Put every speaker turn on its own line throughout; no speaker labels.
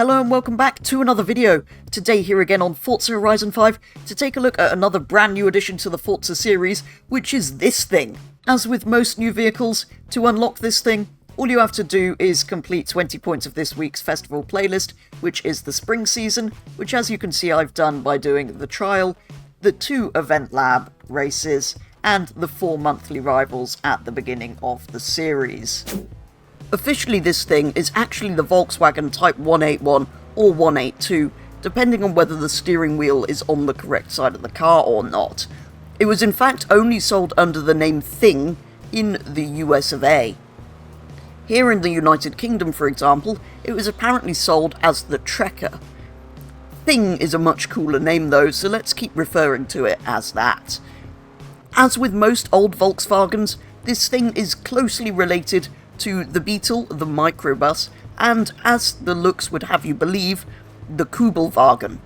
Hello and welcome back to another video. Today here again on Forza Horizon 5 to take a look at another brand new addition to the Forza series, which is this thing. As with most new vehicles, to unlock this thing, all you have to do is complete 20 points of this week's festival playlist, which is the spring season, which as you can see I've done by doing the trial, the 2 event lab races, and the 4 monthly rivals at the beginning of the series. Officially this thing is actually the Volkswagen Type 181 or 182, depending on whether the steering wheel is on the correct side of the car or not. It was in fact only sold under the name Thing in the US of A. Here in the United Kingdom, for example, it was apparently sold as the Trekker. Thing is a much cooler name though, so let's keep referring to it as that. As with most old Volkswagens, this thing is closely related to the Beetle, the microbus, and, as the looks would have you believe, the Kubelwagen.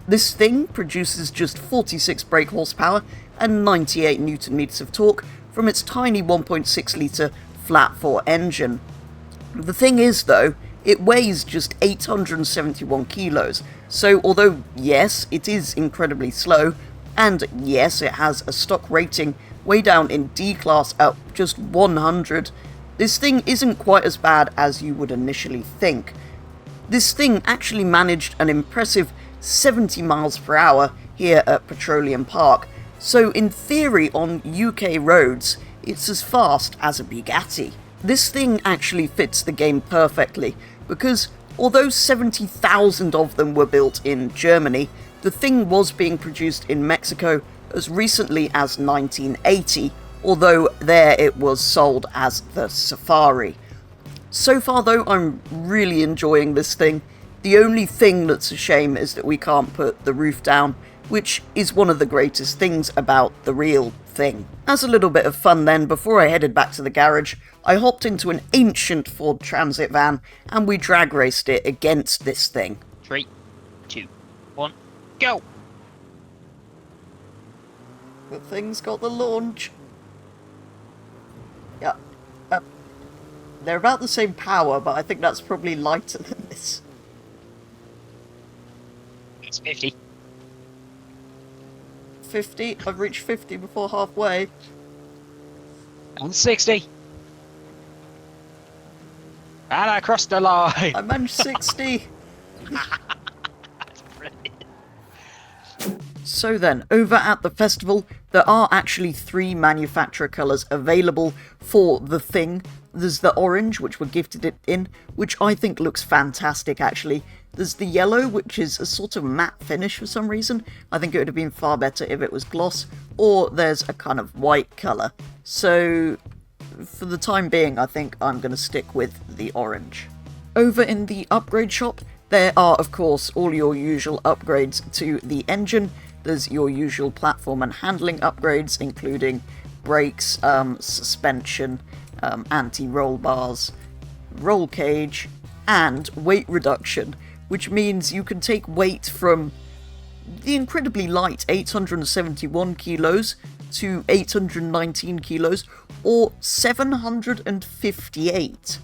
This thing produces just 46 brake horsepower and 98 Nm of torque from its tiny 1.6 litre flat-4 engine. The thing is, though, it weighs just 871 kilos, so although, yes, it is incredibly slow, and yes, it has a stock rating way down in D-Class at just 100, this thing isn't quite as bad as you would initially think. This thing actually managed an impressive 70 miles per hour here at Petroleum Park, so in theory on UK roads, it's as fast as a Bugatti. This thing actually fits the game perfectly, because although 70,000 of them were built in Germany, the thing was being produced in Mexico as recently as 1980, although there it was sold as the Safari. So far though, I'm really enjoying this thing. The only thing that's a shame is that we can't put the roof down, which is one of the greatest things about the real thing. As a little bit of fun then, before I headed back to the garage, I hopped into an ancient Ford Transit van and we drag raced it against this thing.
3, 2, 1, go!
The thing's got the launch. Yeah, they're about the same power, but I think that's probably lighter than this.
It's 50.
50? I've reached 50 before halfway.
And 60. And I crossed the line.
I managed 60.
That's brilliant.
So then, over at the festival, there are actually 3 manufacturer colours available for the thing. There's the orange, which we're gifted it in, which I think looks fantastic actually. There's the yellow, which is a sort of matte finish for some reason. I think it would have been far better if it was gloss. Or there's a kind of white colour. So, for the time being, I think I'm going to stick with the orange. Over in the upgrade shop, there are, of course, all your usual upgrades to the engine. There's your usual platform and handling upgrades, including brakes, suspension, anti-roll bars, roll cage, and weight reduction, which means you can take weight from the incredibly light 871 kilos to 819 kilos, or 758.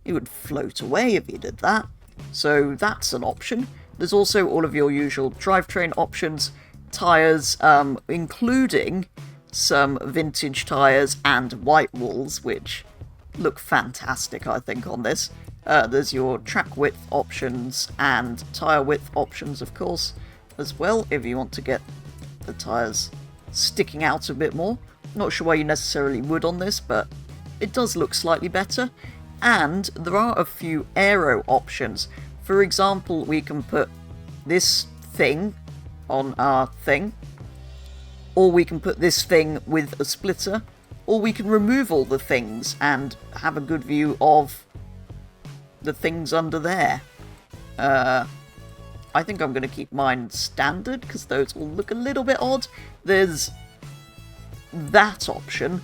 It would float away if you did that. So that's an option. There's also all of your usual drivetrain options, tyres, including some vintage tyres and white walls, which look fantastic, I think, on this. There's your track width options and tyre width options, of course, as well, if you want to get the tyres sticking out a bit more. Not sure why you necessarily would on this, but it does look slightly better. And there are a few aero options. For example, we can put this thing on our thing, or we can put this thing with a splitter, or we can remove all the things and have a good view of the things under there. I think I'm going to keep mine standard, because those will look a little bit odd. There's that option.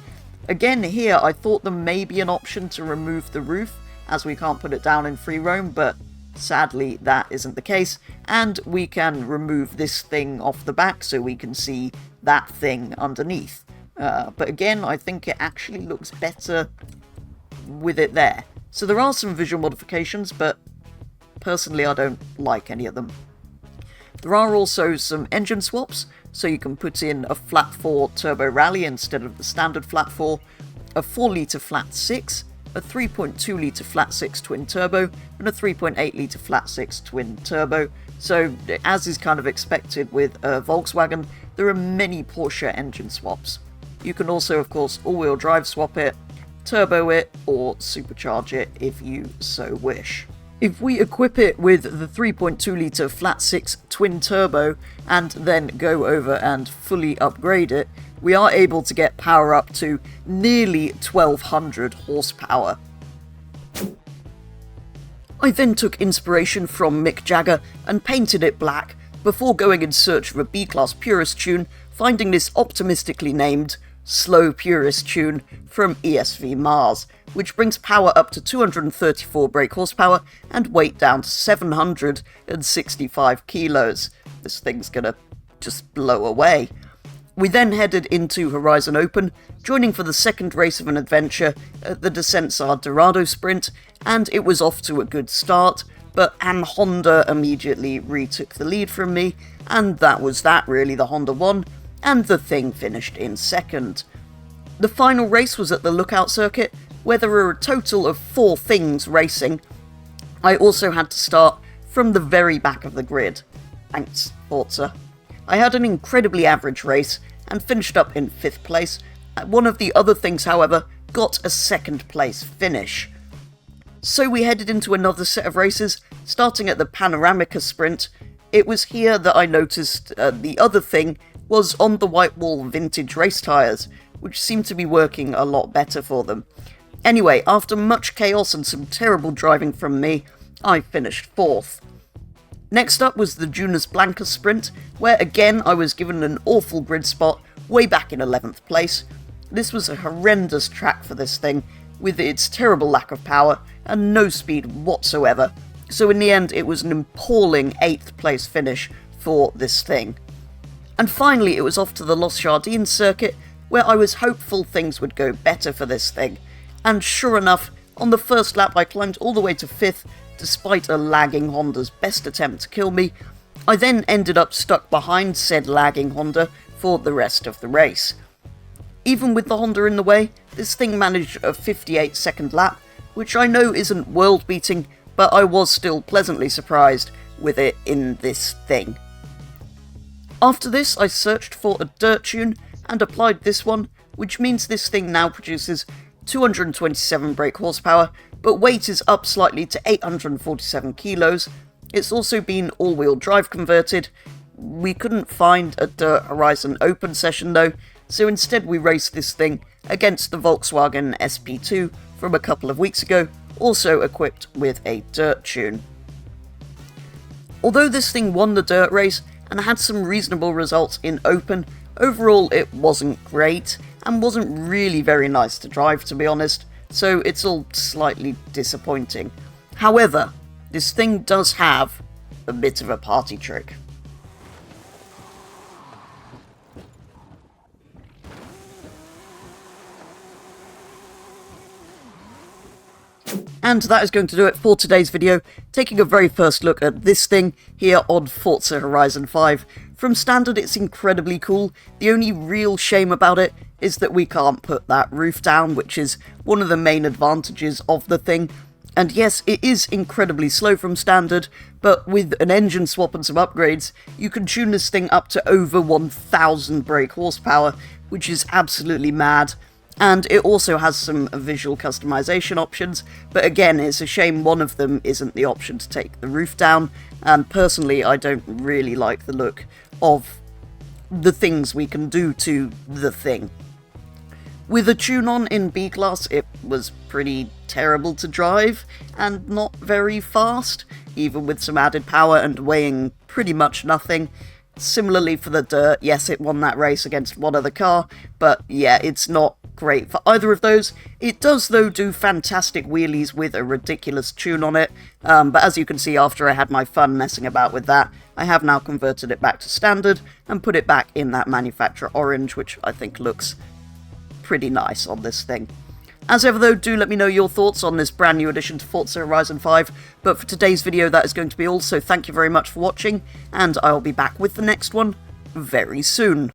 Again, here, I thought there may be an option to remove the roof, as we can't put it down in free roam, but sadly that isn't the case, and we can remove this thing off the back so we can see that thing underneath. But again, I think it actually looks better with it there. So there are some visual modifications, but personally I don't like any of them. There are also some engine swaps, so you can put in a flat 4 turbo rally instead of the standard flat 4, a 4 litre flat 6, a 3.2 litre flat 6 twin turbo, and a 3.8 litre flat 6 twin turbo. So, as is kind of expected with Volkswagen, there are many Porsche engine swaps. You can also, of course, all-wheel drive swap it, turbo it, or supercharge it if you so wish. If we equip it with the 3.2 litre flat 6 twin turbo and then go over and fully upgrade it, we are able to get power up to nearly 1200 horsepower. I then took inspiration from Mick Jagger and painted it black before going in search of a B-Class Purist tune, finding this optimistically named Slow Purist tune from ESV Mars, which brings power up to 234 brake horsepower and weight down to 765 kilos. This thing's gonna just blow away. We then headed into Horizon Open, joining for the second race of an adventure at the Descensar Dorado Sprint, and it was off to a good start, but an Honda immediately retook the lead from me, and that was that really. The Honda won, and the thing finished in second. The final race was at the Lookout Circuit, where there were a total of 4 things racing. I also had to start from the very back of the grid. Thanks, Forza. I had an incredibly average race and finished up in 5th place. One of the other things, however, got a 2nd place finish. So we headed into another set of races, starting at the Panoramica Sprint. It was here that I noticed the other thing was on the white wall vintage race tyres, which seemed to be working a lot better for them. Anyway, after much chaos and some terrible driving from me, I finished 4th. Next up was the Junas Blancas Sprint, where again I was given an awful grid spot way back in 11th place. This was a horrendous track for this thing, with its terrible lack of power and no speed whatsoever, so in the end it was an appalling 8th place finish for this thing. And finally it was off to the Los Jardins circuit, where I was hopeful things would go better for this thing, and sure enough, on the first lap I climbed all the way to 5th, despite a lagging Honda's best attempt to kill me. I then ended up stuck behind said lagging Honda for the rest of the race. Even with the Honda in the way, this thing managed a 58-second lap, which I know isn't world-beating, but I was still pleasantly surprised with it in this thing. After this, I searched for a dirt tune and applied this one, which means this thing now produces 227 brake horsepower, but weight is up slightly to 847 kilos. It's also been all-wheel drive converted. We couldn't find a Dirt Horizon Open session though, so instead we raced this thing against the Volkswagen SP2 from a couple of weeks ago, also equipped with a dirt tune. Although this thing won the dirt race and had some reasonable results in Open, overall it wasn't great and wasn't really very nice to drive, to be honest, so it's all slightly disappointing. However, this thing does have a bit of a party trick. And that is going to do it for today's video, taking a very first look at this thing here on Forza Horizon 5. From standard it's incredibly cool. The only real shame about it is that we can't put that roof down, which is one of the main advantages of the thing. And yes, it is incredibly slow from standard, but with an engine swap and some upgrades, you can tune this thing up to over 1000 brake horsepower, which is absolutely mad. And it also has some visual customization options, but again, it's a shame one of them isn't the option to take the roof down, and personally I don't really like the look of the things we can do to the thing. With a tune-on in B-Class, it was pretty terrible to drive, and not very fast, even with some added power and weighing pretty much nothing. Similarly for the dirt, yes, it won that race against one other car, but yeah, it's not great for either of those. It does, though, do fantastic wheelies with a ridiculous tune on it, but as you can see, after I had my fun messing about with that, I have now converted it back to standard and put it back in that manufacturer orange, which I think looks pretty nice on this thing. As ever though, do let me know your thoughts on this brand new addition to Forza Horizon 5, but for today's video that is going to be all, so thank you very much for watching, and I'll be back with the next one very soon.